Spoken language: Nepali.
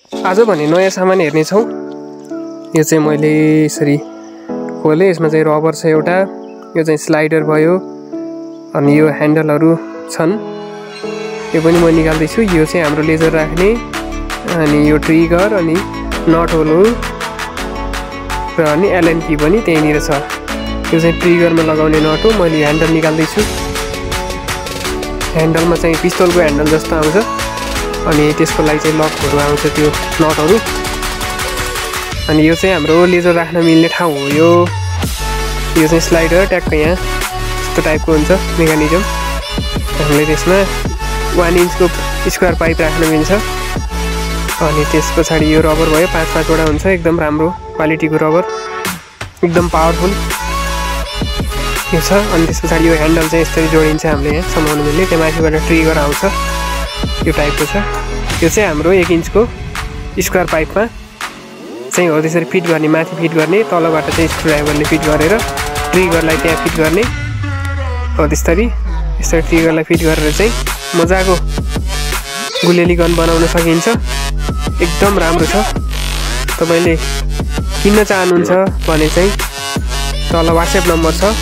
आज भने नयाँ सामान हेर्नेछौँ। यो चाहिँ मैले यसरी खोलेँ, यसमा चाहिँ रबर छ एउटा, यो चाहिँ स्लाइडर भयो, अनि यो ह्यान्डलहरू छन्, यो पनि म निकाल्दैछु। यो चाहिँ हाम्रो लेजर राख्ने, अनि यो ट्रिगर, अनि नट होलहरू र अनि एलएन की पनि त्यहीँनिर छ। यो चाहिँ ट्रिगरमा लगाउने नट हो। मैले ह्यान्डल निकाल्दैछु। ह्यान्डलमा चाहिँ पिस्तोलको ह्यान्डल जस्तो आउँछ, अनि त्यसको लागि चाहिँ लकहरू आउँछ, त्यो नटहरू। अनि यो चाहिँ हाम्रो लेजर राख्न मिल्ने ठाउँ हो। यो चाहिँ स्लाइडर ट्याक्क यहाँ यस्तो टाइपको हुन्छ मेकानिजम। हामीले त्यसमा 1 इन्चको स्क्वायर पाइप राख्न मिल्छ। अनि त्यस पछाडि यो रबर भयो, 5-5 वटा हुन्छ, एकदम राम्रो क्वालिटीको रबर, एकदम पावरफुल यो छ। अनि त्यस पछाडि यो ह्यान्डल चाहिँ यसरी जोडिन्छ, हामीले यहाँ समाउनु मिल्ने। त्यो माथिबाट ट्रिगर आउँछ, यो टाइपको छ। यो चाहिँ हाम्रो 1 इन्चको स्क्वायर पाइपमा चाहिँ हो त्यसरी फिट गर्ने, माथि फिट गर्ने, तलबाट चाहिँ स्क्रुड्राइभरले फिट गरेर ट्रिगरलाई त्यहाँ फिट गर्ने हो। त्यसरी ट्रिगरलाई फिट गरेर चाहिँ मजाको गुलेली गन बनाउन सकिन्छ। एकदम राम्रो छ। तपाईँले किन्न चाहनुहुन्छ भने चाहिँ तल WhatsApp नम्बर छ,